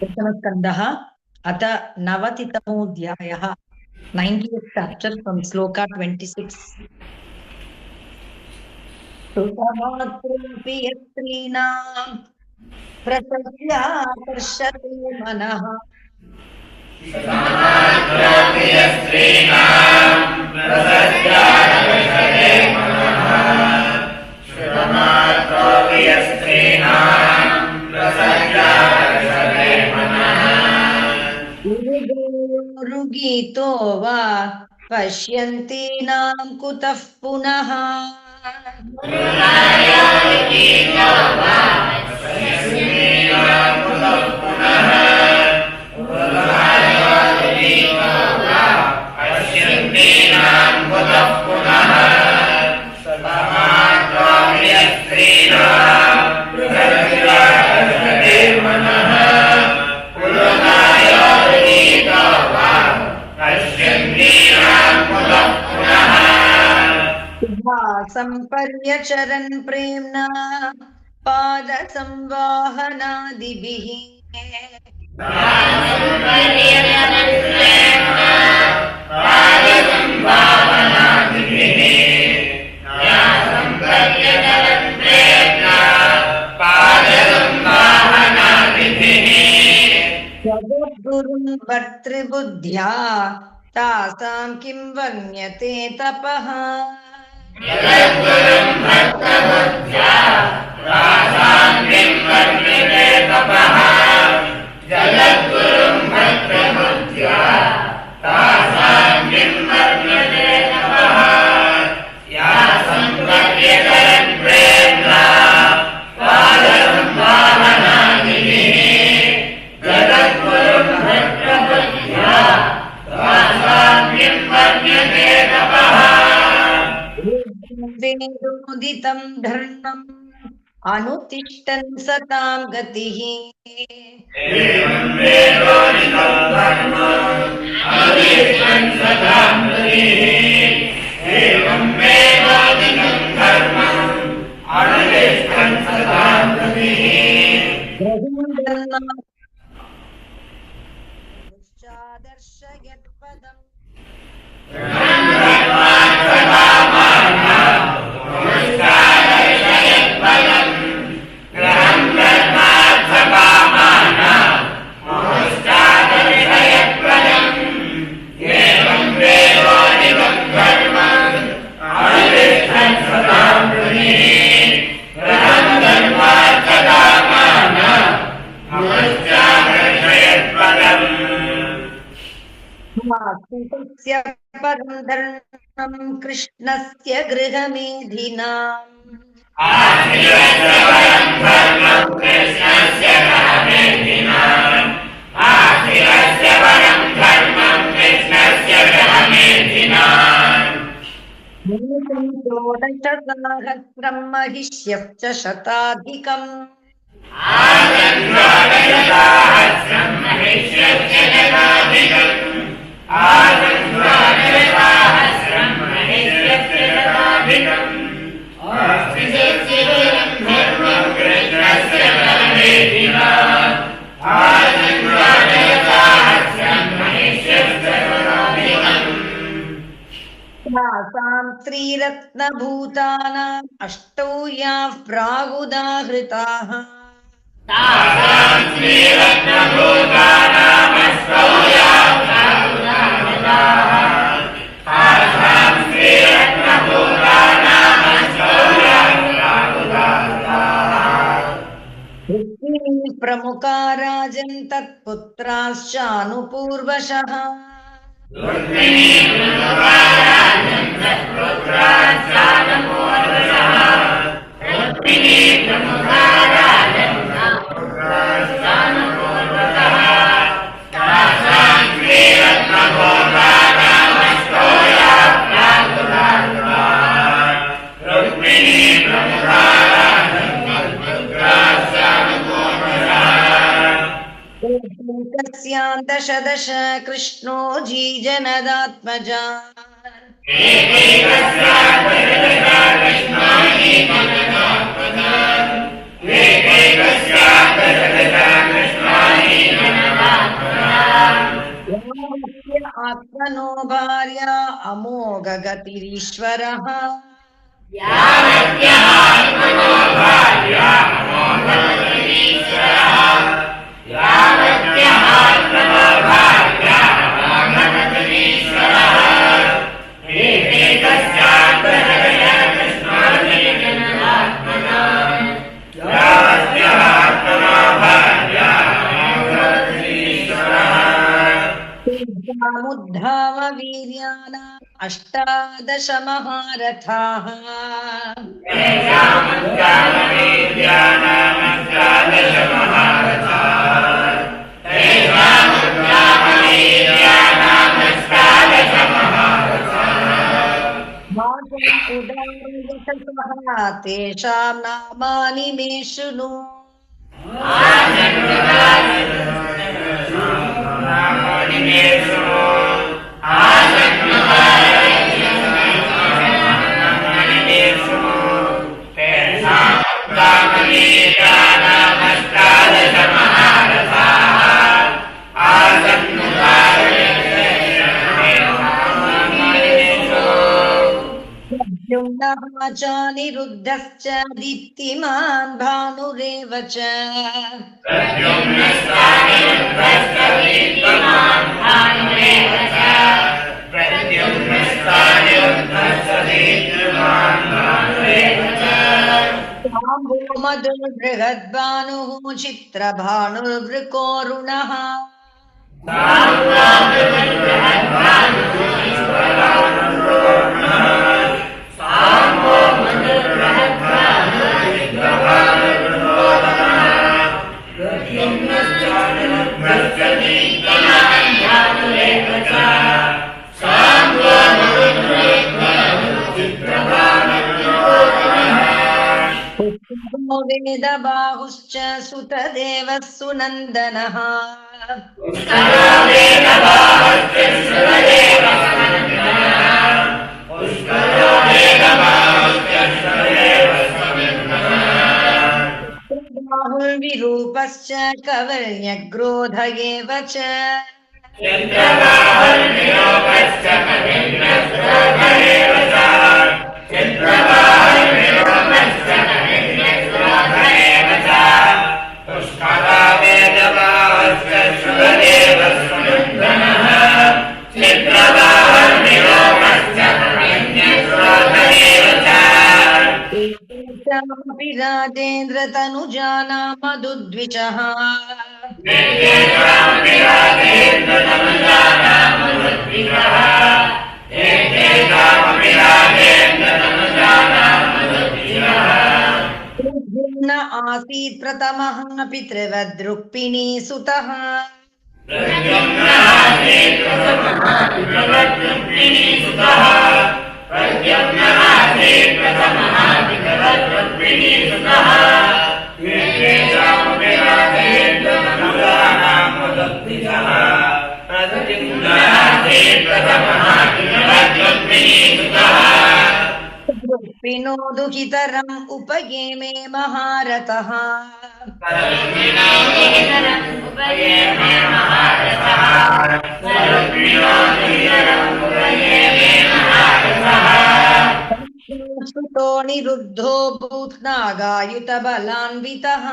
दशमस्कन्धः अथ नवतितमोऽध्यायः 90th chapter from Sloka 26. सुतमात्रोऽपि यत्रीणां प्रसव्याकर्षते मनः गीतो वा पश्यन्तीनां कुतः पुनः संपर्यचरन् प्रेम्णा पादसंवाहनादिभिः जगद्गुरुन् भर्तृबुद्ध्या तासां किं वर्ण्यते तपः वेदोदितं धर्मम् अनुतिष्ठन् सतां गतिः दर्शयत्पदम् परं धर्मं कृष्णस्य गृहमेधिनाम् षोडशसहस्रं महिष्यः च शताधिकम् तासां स्त्रीरत्नभूतानाम् अष्टौ याः प्रागुदाहृताः प्रमुखा राजन् तत्पुत्राश्चानुपूर्वशः दश दश कृष्णो जीजनदात्मजा आत्मनो भार्या अमोघगतिरीश्वरः मुद्धाम वीर्याणाम् अष्टादश महारथाः उदारयशसः तेषां नामानि मे शृणु च निरुद्धश्च दीप्तिमान् भानुरेव च मधुर्बृहद्भानुः चित्रभानुर्वृकोरुणः वेदबाहुश्च सुतदेवः सुनन्दनः बाहुर्विरूपश्च कवर्यग्रोध एव च राजेन्द्र तनुजाना मधुद्विषः न आसीत् प्रथमः पितृवद्रुक्मिणी सुतः रुक्मिणो दुहितरम् उपयेमे महारथः श्रुतो निरुद्धो भूत्नागायुत बलान्वितः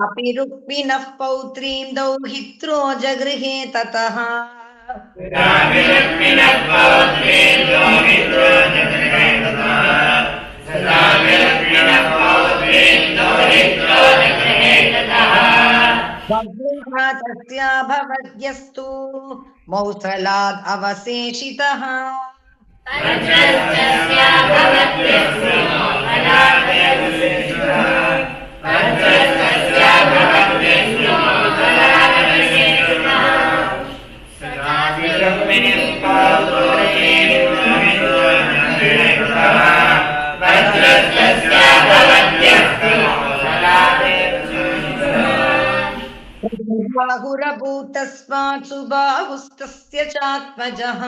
अपि रुक्मिणः पौत्रीं दौहित्रो जगृहे ततः तस्याभवद्यस्तु मौसलाद् अवशेषितः बाहुरभूतस्मात् सुबाहुस्तस्य चात्मजः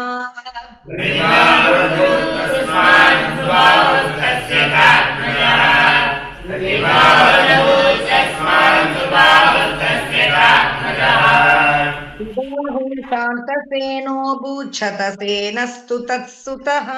शान्तसेनो भूच्छतसेनस्तु तत्सुतः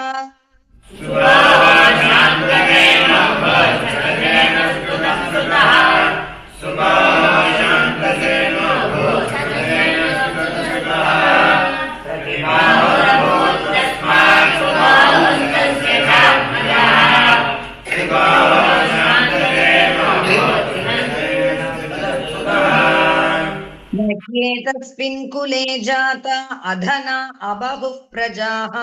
तस्मिन् कुले जाता अधना अबहुः प्रजाः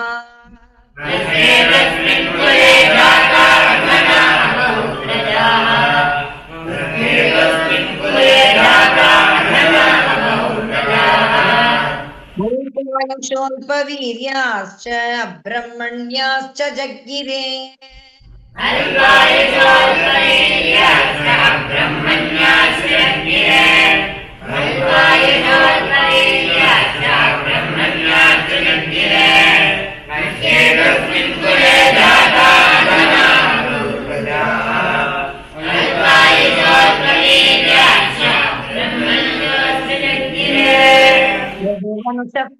स्वल्पवीर्याश्च ब्रह्मण्याश्च जज्ञिरे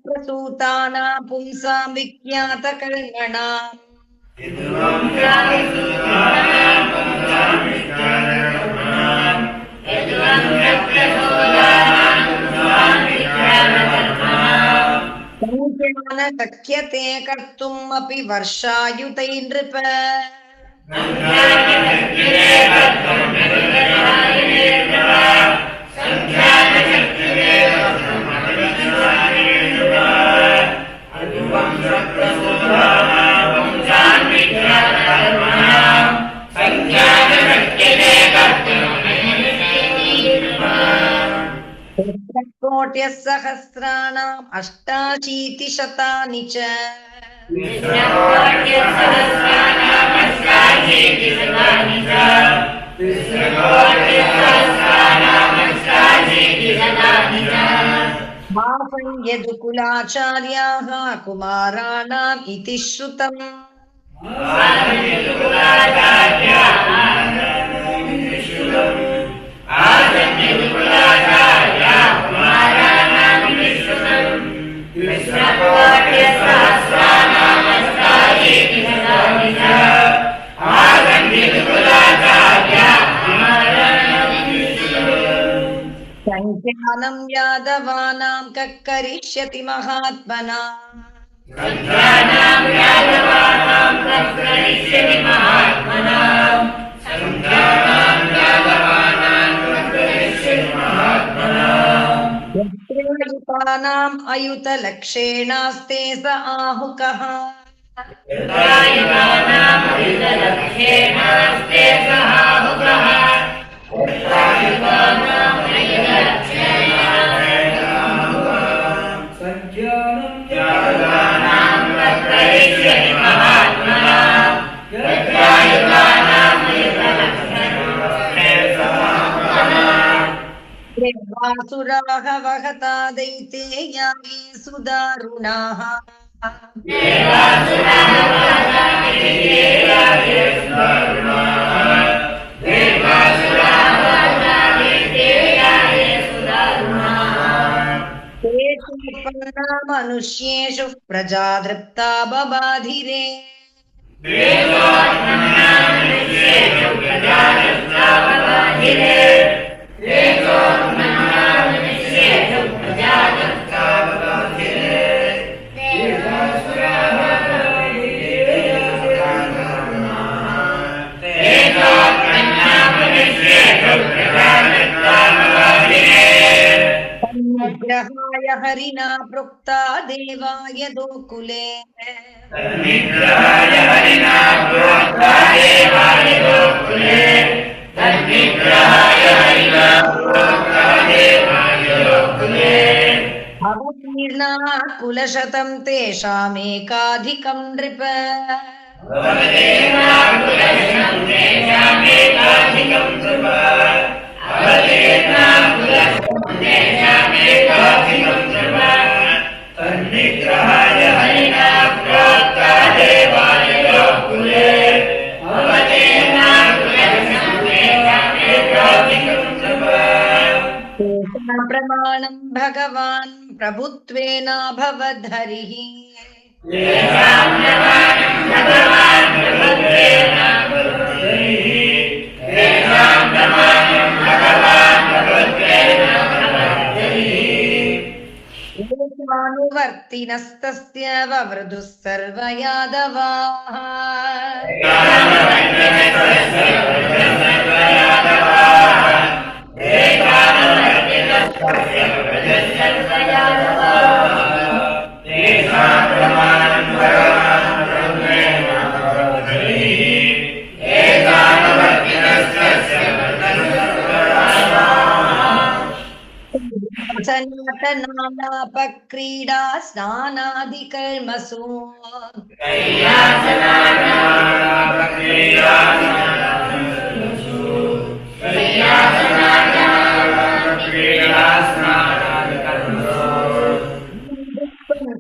प्रसूतानां पुंसां विख्यातकर्मणाम् न शक्यते कर्तुम् अपि वर्षायुतै नृप कोट्यः सहस्राणाम् अष्टाशीतिशतानि च मासं यदुकुलाचार्याः कुमाराणाम् इति श्रुतम् संख्यानं यादवानां करिष्यति महात्मना युतानाम् अयुतलक्षेणास्ते स आहुकः वासुराः वहता दैते यागे सुदारुणाः मनुष्येषु प्रजादृप्ता बबाधिरे निग्रहाय हरिना प्रोक्ता देवाय दोकुले अवतीर्णा कुलशतं तेषामेकाधिकं नृप तन्निग्रहाय हरिणा प्रोक्ता देवाय गोकुले प्रमाणं भगवान् प्रभुत्वेनाभवद्धरिः अनुवर्तिनस्तस्य ववृधुः सर्व यादवाः सनातनालापक्रीडा स्नानादिकर्मसु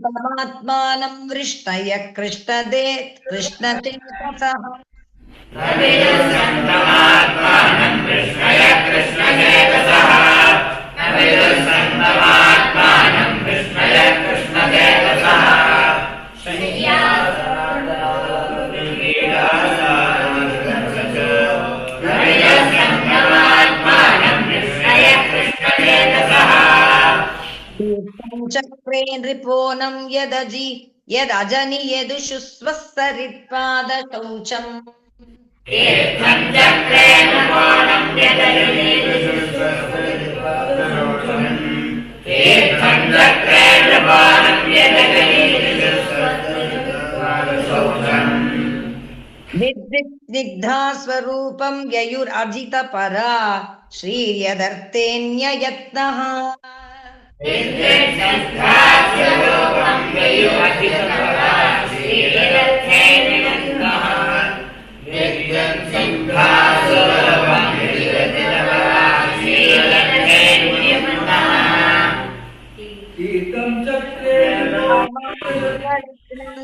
परमात्मानं वृष्णय कृष्णतीर्थसः चक्रे नृपोनं यदजनि यदुषु स्वस्सरित्पादशौचम् विद्विग्धा स्वरूपं ययुरजितपरा श्रीर्यदर्थेऽन्ययत्नः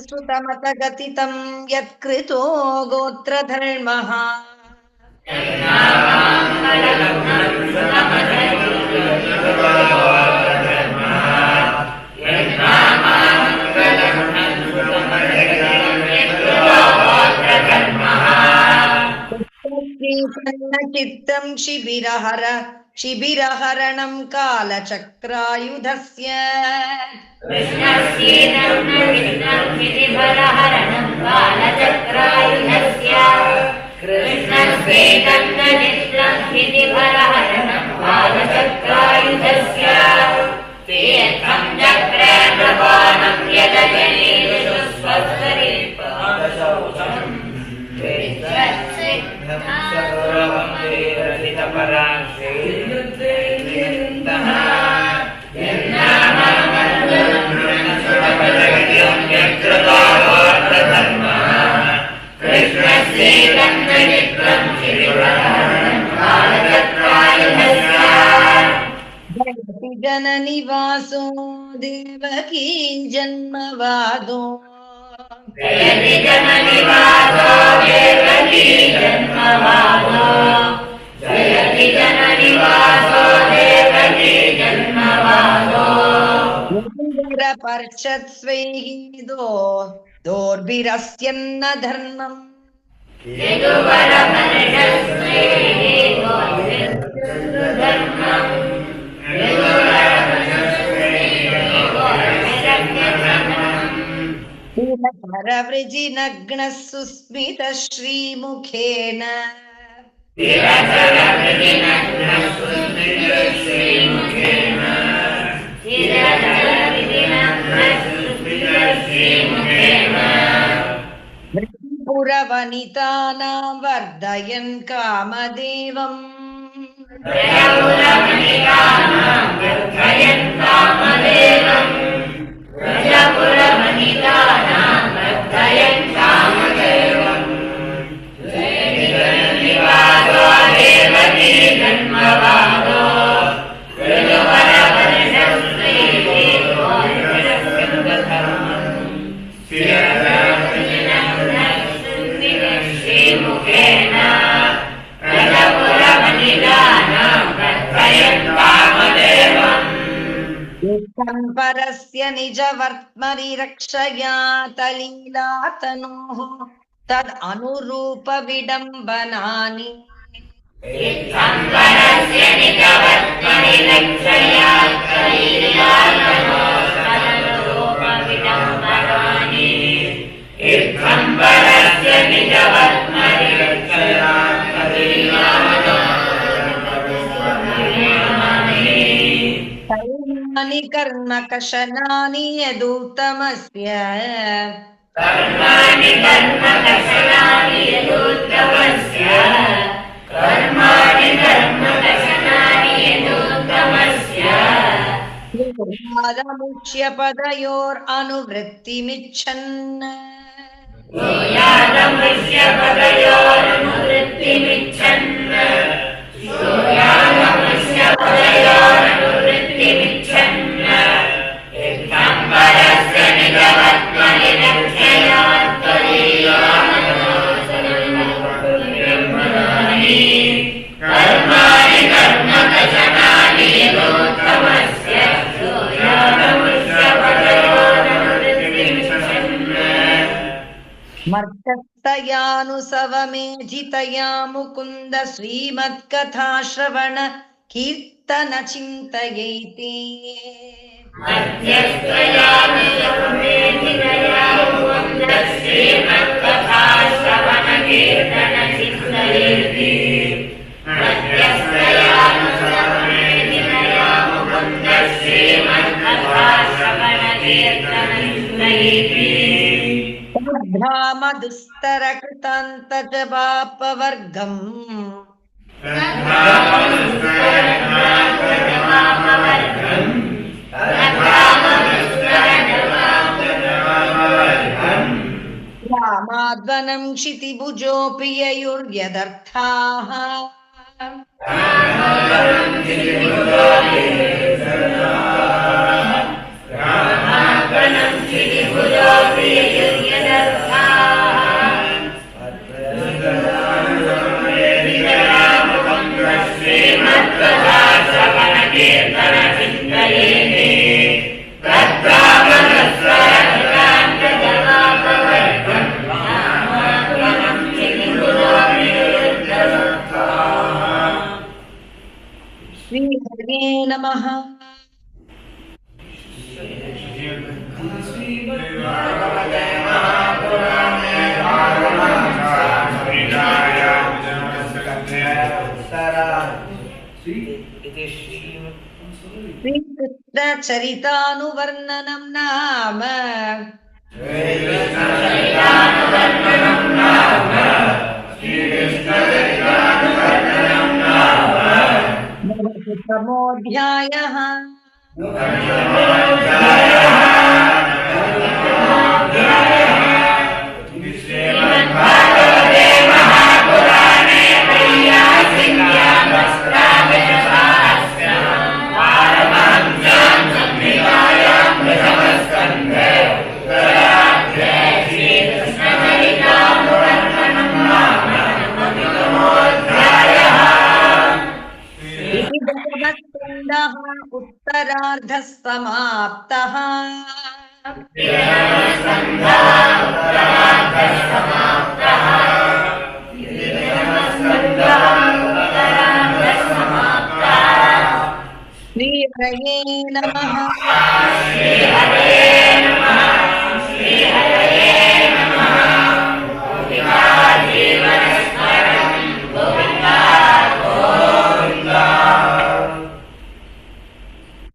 श्रुतमतगतितं यत्कृतो गोत्रधर्मः चित्तं शिबिरहरणं कालचक्रायुधस्य जननिवासो देवकी जन्मवादो पर्षत्स्वैः दोर्भिरस्यन्न धर्मम् परवृजिनग्नः सुस्मितः श्रीमुखेन पुरवनितानां वर्धयन् कामदेवम् जन्मवादो परस्य निजवर्त्मरिरक्षया तलीलातनोः तद् अनुरूप विडम्बनानि इत्थम्बरस्य निजवर्त्मनिरक्षया तलीलातनोः तदनुरूपविडम्बनानि इत्थम्बरस्य निजवर्त्मनिरक्षया कर्माणि कर्मकशनानि यदुत्तमस्य कर्माणि कर्मकशनानि यदुत्तमस्य कर्माणि कर्मकशनानि यदुत्तमस्य मुच्य पदयोरनुवृत्तिमिच्छन् सूर्यागमस्य पदयोरनुवृत्तिमिच्छन् सूर्यागमस्य पदयोरनुवृत्तिमिच्छन् इत्थम्बरस्य निजवर्त्मनिरक्षया तलीलातनोः कर्माणि कर्मकशनानि यदुत्तमस्य सूर्यागमस्य पदयोरनुवृत्तिमिच्छन् मर्कस्तयानुसवमेधितया मुकुन्द श्रीमत्कथाश्रवण कीर्तन चिन्तयैते मध्यस्थयानुसवमेधितया मुकुन्द श्रीमत्कथाश्रवणकीर्तनचिन्तयेति मध्यस्थयानुसवमेधितया मुकुन्द श्रीमत्कथाश्रवणकीर्तनचिन्तयेति मधुस्तरकृतान्तजपापवर्गम् रामाध्वनं क्षितिभुजोऽपि ययुर्यदर्थाः श्रीहरे नमः। श्रीकृष्णचरितानुवर्णनं नाम नवतितमोऽध्यायः। उत्तरार्धः समाप्तः। श्रीहरे नमः।